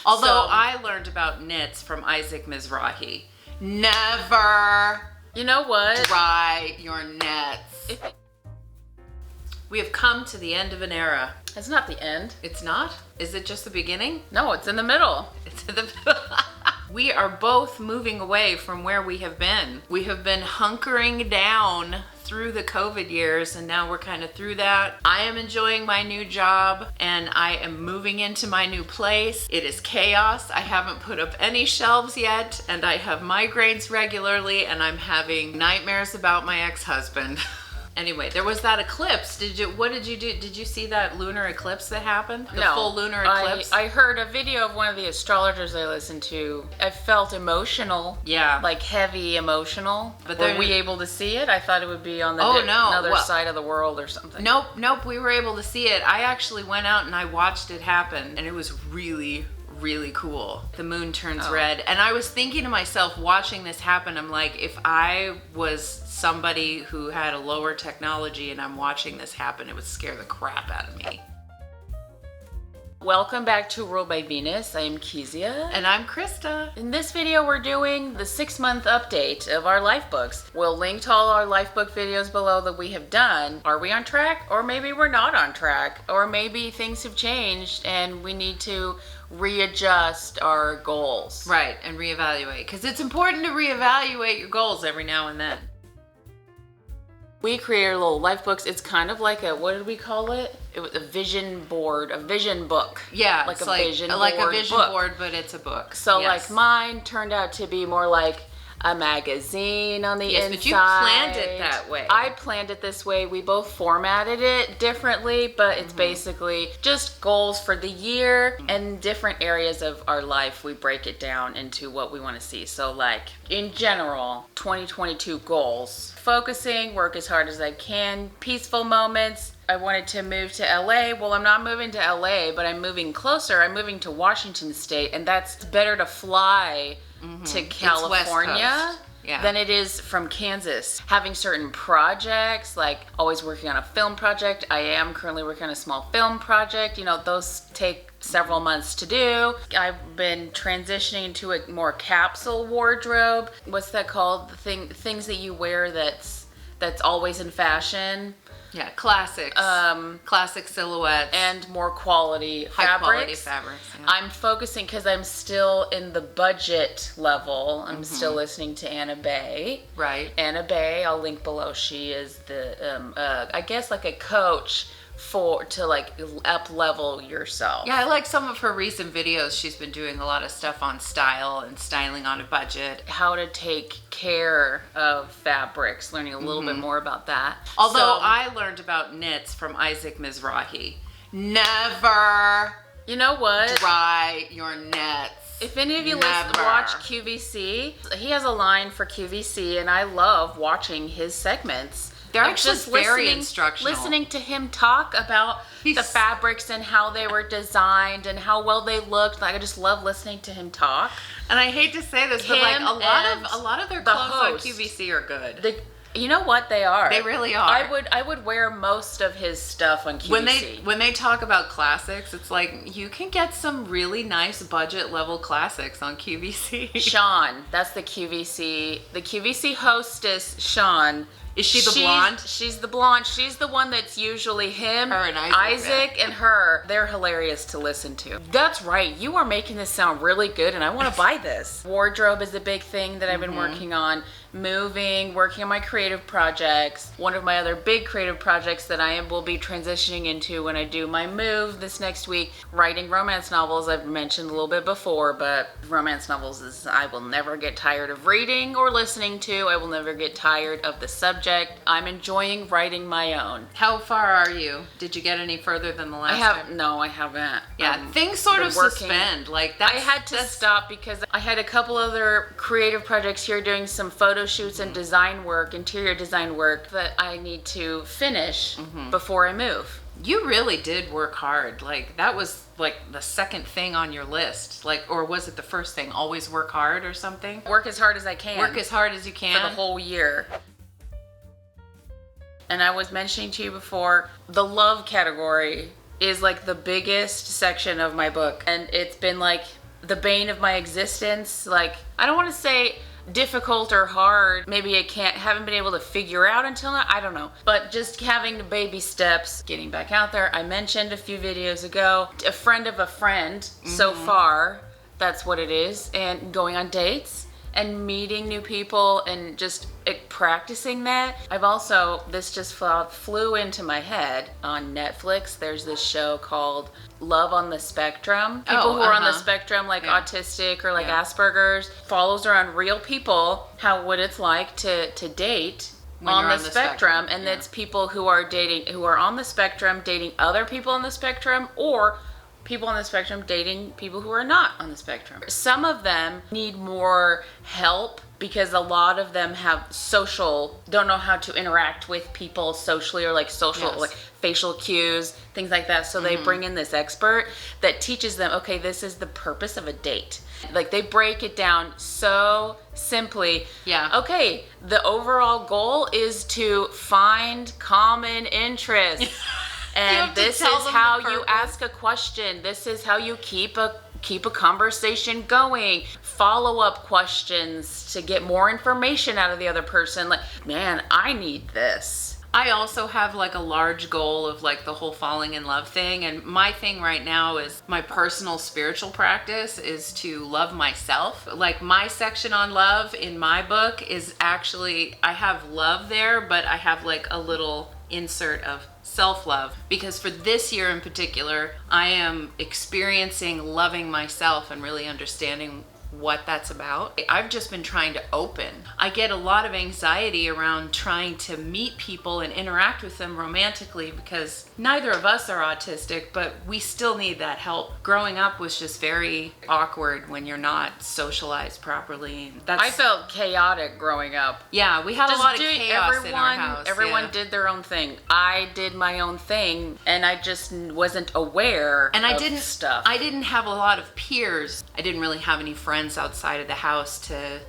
Although I learned about knits from Isaac Mizrahi. Never You know what? dry your knits. We have come to the end of an era. It's not the end. It's not? Is it just the beginning? No, it's in the middle. It's in the We are both moving away from where we have been. We have been hunkering down through the COVID years, and now we're kind of through that. I am enjoying my new job, and I am moving into my new place. It is chaos. I haven't put up any shelves yet, and I have migraines regularly, and I'm having nightmares about my ex-husband. Anyway, there was that eclipse. What did you do? Did you see that lunar eclipse that happened? The full lunar eclipse? I heard a video of one of the astrologers I listened to. I felt emotional. Yeah. Like heavy emotional. But were we able to see it? I thought it would be on the other side of the world or something. Nope, we were able to see it. I actually went out and I watched it happen, and it was really cool. The moon turns red, and I was thinking to myself watching this happen, I'm like, if I was somebody who had a lower technology and I'm watching this happen, it would scare the crap out of me. Welcome back to Ruled by Venus. I am Kezia. And I'm Krista. In this video, we're doing the 6-month update of our life books. We'll link to all our life book videos below that we have done. Are we on track? Or maybe we're not on track. Or maybe things have changed and we need to readjust our goals. Right, and reevaluate. Because it's important to reevaluate your goals every now and then. We created little life books. It's kind of like what did we call it? It was a vision board, a vision book. Yeah, like it's a vision board. Like a vision board, but it's a book. So like mine turned out to be more like a magazine on the inside. But you planned it that way. I planned it this way. We both formatted it differently, but it's basically just goals for the year and different areas of our life. We break it down into what we want to see. So like in general, 2022 goals. Focusing, work as hard as I can, peaceful moments. I wanted to move to LA. Well, I'm not moving to LA, but I'm moving closer. I'm moving to Washington State, and that's better to fly to California than it is from Kansas. Having certain projects, like always working on a film project. I am currently working on a small film project. You know, those take several months to do. I've been transitioning to a more capsule wardrobe. What's that called? The things that you wear that's always in fashion. Yeah, classics. Classic silhouettes. And more quality High quality fabrics. Yeah. I'm focusing because I'm still in the budget level. I'm still listening to Anna Bey. Right. Anna Bey, I'll link below. She is the, I guess like a coach to like up level yourself. Yeah, I like some of her recent videos. She's been doing a lot of stuff on style and styling on a budget. How to take care of fabrics, learning a little bit more about that. Although I learned about knits from Isaac Mizrahi. Never You know what? dry your knits. If any of you watch QVC, he has a line for QVC, and I love watching his segments. They're actually very instructional. Listening to him talk about the fabrics and how they were designed and how well they looked. Like, I just love listening to him talk. And I hate to say this, but like a lot of their clothes on QVC are good. You know what? They are. They really are. I would wear most of his stuff on QVC. When they talk about classics, it's like you can get some really nice budget level classics on QVC. Sean, that's the QVC hostess, Sean. Is she the blonde? She's the blonde. She's the one that's usually him, her and Isaac and her. They're hilarious to listen to. That's right. You are making this sound really good, and I want to buy this. Wardrobe is a big thing that I've been working on. Moving, working on my creative projects. One of my other big creative projects that will be transitioning into when I do my move this next week, writing romance novels. I've mentioned a little bit before, but romance novels I will never get tired of reading or listening to. I will never get tired of the subject. I'm enjoying writing my own. How far are you? Did you get any further than the last time? No, I haven't. Yeah, things sort of suspend. Like that. I had to stop because I had a couple other creative projects here doing some photo shoots and design work, interior design work that I need to finish before I move. You really did work hard. Like that was like the second thing on your list. Like, or was it the first thing? Always work hard or something? Work as hard as I can. Work as hard as you can. For the whole year. And I was mentioning to you before, the love category is like the biggest section of my book. And it's been like the bane of my existence. Like, I don't want to say difficult or hard. Maybe haven't been able to figure out until now. I don't know. But just having the baby steps, getting back out there. I mentioned a few videos ago, a friend of a friend so far. That's what it is. And going on dates and meeting new people and just practicing that. I've also, this just flew into my head on Netflix. There's this show called Love on the Spectrum. People who are on the spectrum, like autistic or like Asperger's, follows around real people, what it's like to date on the spectrum. And it's people who are on the spectrum, dating other people on the spectrum, or people on the spectrum dating people who are not on the spectrum. Some of them need more help because a lot of them don't know how to interact with people socially, or like like facial cues, things like that. So they bring in this expert that teaches them, okay, this is the purpose of a date. Like, they break it down so simply. Yeah. Okay, the overall goal is to find common interests. And this is how you ask a question. This is how you keep a conversation going. Follow-up questions to get more information out of the other person. Like, man, I need this. I also have like a large goal of like the whole falling in love thing. And my thing right now is my personal spiritual practice is to love myself. Like, my section on love in my book is actually, I have love there, but I have like a little insert of self-love, because for this year in particular, I am experiencing loving myself and really understanding what that's about. I've just been trying to open. I get a lot of anxiety around trying to meet people and interact with them romantically, because neither of us are autistic, but we still need that help. Growing up was just very awkward when you're not socialized properly. I felt chaotic growing up. Yeah, we had a lot of chaos in our house. Everyone did their own thing. I did my own thing, and I just wasn't aware of stuff. I didn't have a lot of peers. I didn't really have any friends outside of the house to,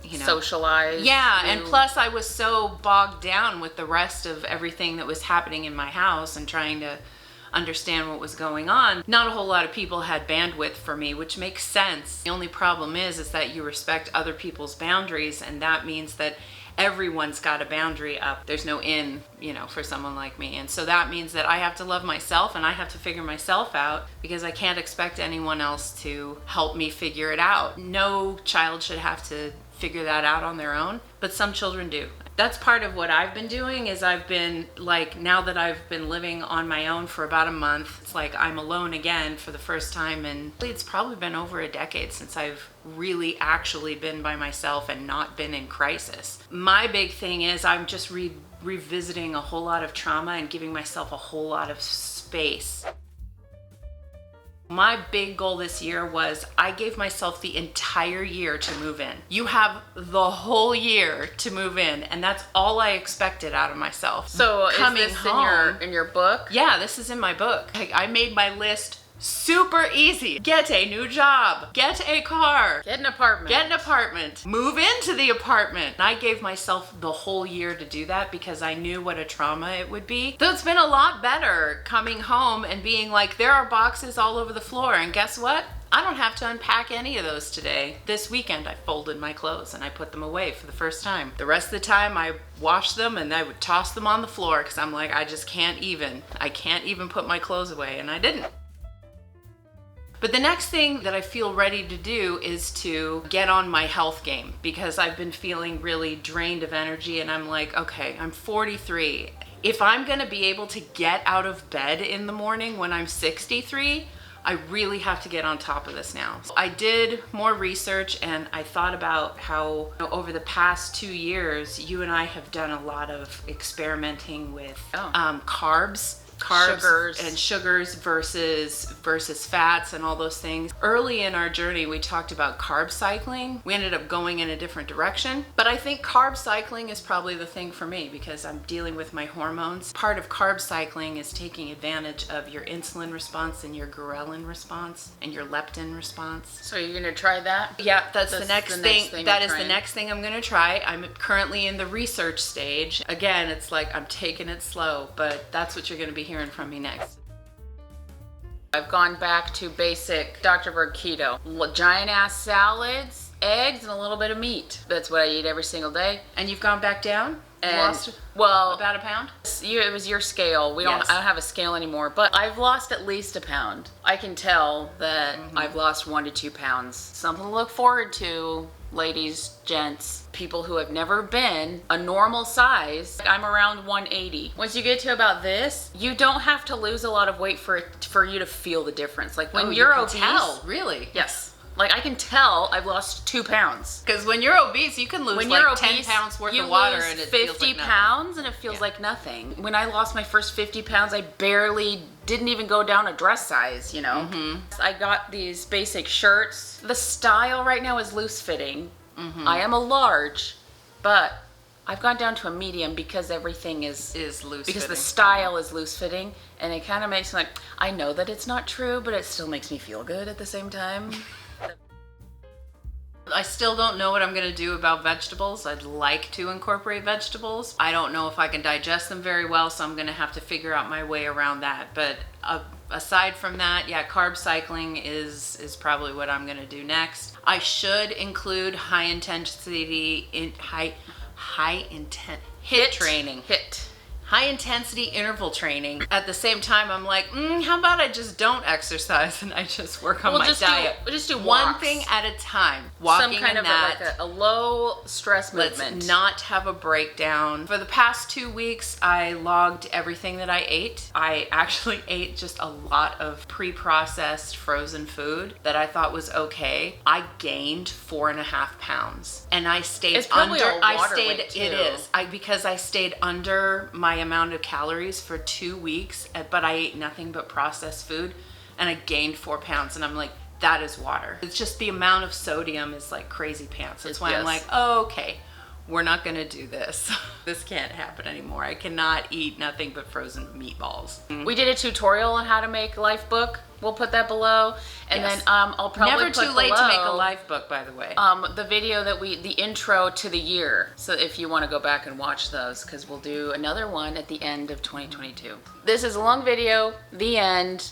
socialize. Yeah, and plus I was so bogged down with the rest of everything that was happening in my house and trying to understand what was going on. Not a whole lot of people had bandwidth for me, which makes sense. The only problem is that you respect other people's boundaries, and that means that everyone's got a boundary up. There's no in, for someone like me. And so that means that I have to love myself and I have to figure myself out, because I can't expect anyone else to help me figure it out. No child should have to figure that out on their own, but some children do. That's part of what I've been doing. Is I've been like, now that I've been living on my own for about a month, it's like I'm alone again for the first time, and it's probably been over a decade since I've really actually been by myself and not been in crisis. My big thing is I'm just revisiting a whole lot of trauma and giving myself a whole lot of space. My big goal this year was I gave myself the entire year to move in. You have the whole year to move in, and that's all I expected out of myself. So is this in your book? Yeah, this is in my book. I made my list super easy. Get a new job. Get a car. Get an apartment. Move into the apartment. I gave myself the whole year to do that because I knew what a trauma it would be. So it's been a lot better coming home and being like, there are boxes all over the floor, and guess what? I don't have to unpack any of those today. This weekend I folded my clothes and I put them away for the first time. The rest of the time I washed them and I would toss them on the floor because I'm like, I can't even put my clothes away, and I didn't. But the next thing that I feel ready to do is to get on my health game, because I've been feeling really drained of energy, and I'm like, okay, I'm 43. If I'm gonna be able to get out of bed in the morning when I'm 63, I really have to get on top of this now. I did more research, and I thought about how over the past 2 years, you and I have done a lot of experimenting with carbs, sugars versus fats and all those things. Early in our journey, we talked about carb cycling. We ended up going in a different direction, but I think carb cycling is probably the thing for me because I'm dealing with my hormones. Part of carb cycling is taking advantage of your insulin response and your ghrelin response and your leptin response. So you're gonna try that? Yeah, that's the next thing. That is the next thing I'm gonna try. I'm currently in the research stage. Again, it's like I'm taking it slow, but that's what you're gonna be hearing from me next. I've gone back to basic Dr. Berg keto. Giant ass salads, eggs, and a little bit of meat. That's what I eat every single day. And you've gone back down? And Lost well, about a pound? it was your scale. Yes. I don't have a scale anymore, but I've lost at least a pound. I can tell that I've lost 1 to 2 pounds. Something to look forward to, ladies, gents, people who have never been a normal size. I'm around 180. Once you get to about this, you don't have to lose a lot of weight for you to feel the difference. Like when you're obese, tell, really? yes. Like I can tell I've lost 2 pounds. Because when you're obese, you can lose When like you're 10 obese, pounds worth you of water lose and it 50 feels like nothing. pounds and it feels like nothing. When I lost my first 50 pounds, I barely didn't even go down a dress size, you know? I got these basic shirts. The style right now is loose fitting. I am a large, but I've gone down to a medium because everything is loose because fitting. the style is loose fitting, and it kind of makes me like, I know that it's not true, but it still makes me feel good at the same time. I still don't know what I'm going to do about vegetables. I'd like to incorporate vegetables. I don't know if I can digest them very well, so I'm going to have to figure out my way around that. But aside from that, yeah, carb cycling is probably what I'm going to do next. I should include high intensity HIIT training. High intensity interval training. At the same time, I'm like, how about I just don't exercise and I just work on my diet? We'll just do one walks. thing at a time. Walking Some kind and of that. a low stress movement. Let's not have a breakdown. For the past 2 weeks, I logged everything that I ate. I actually ate just a lot of pre-processed frozen food that I thought was okay. I gained 4.5 pounds, and I stayed It's probably under. all water weight, It too. is. Because I stayed under my amount of calories for 2 weeks, but I ate nothing but processed food, and I gained 4 pounds. And I'm like, that is water. It's just the amount of sodium is like crazy pants. That's why I'm like, oh, okay, we're not gonna do this. This can't happen anymore. I cannot eat nothing but frozen meatballs. We did a tutorial on how to make a life book. We'll put that below, and Yes. then I'll probably Never put too late to make a below, life book, by the way. the video the intro to the year. So if you want to go back and watch those, because we'll do another one at the end of 2022. This is a long video. The end.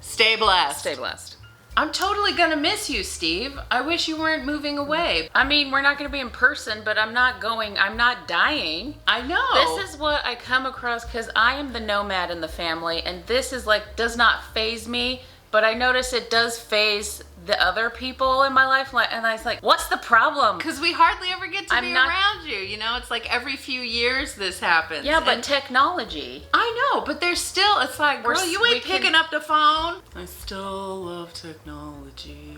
Stay blessed. Stay blessed. I'm totally gonna miss you, Steve. I wish you weren't moving away. I mean, we're not going to be in person, but I'm not dying. I know. This is what I come across because I am the nomad in the family, and this is like, does not phase me, but I notice it does phase the other people in my life, and I was like, what's the problem? Because we hardly ever get to I'm be not- around you. You know, it's like every few years this happens. Yeah, but And technology. I know, but there's still, it's like, girl, you we ain't can- picking up the phone. I still love technology.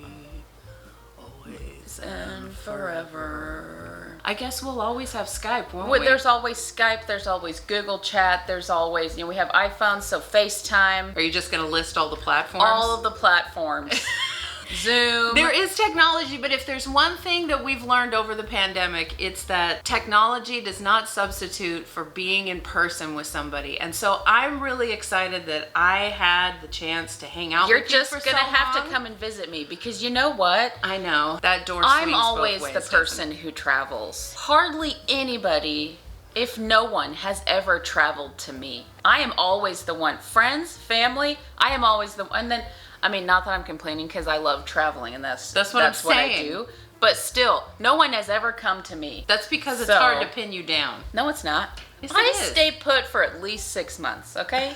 Always And forever. I guess we'll always have Skype, won't we? There's always Skype, there's always Google Chat, there's always, we have iPhones, so FaceTime, Are you just going to list all the platforms? all of the platforms. Zoom. There is technology, but if there's one thing that we've learned over the pandemic, it's that technology does not substitute for being in person with somebody. And so I'm really excited that I had the chance to hang out You're with you just for gonna so have long. to come and visit me, because you know what? I know. That door I'm swings always both ways, the doesn't it? person who travels. Hardly anybody, if no one, has ever traveled to me. I am always the one. Friends, family, I am always the one. And then, I mean, not that I'm complaining, because I love traveling, and that's what I saying. do. But still, no one has ever come to me. That's because it's So- hard to pin you down. No, it's not. Yes, I it is. stay put for at least 6 months, okay?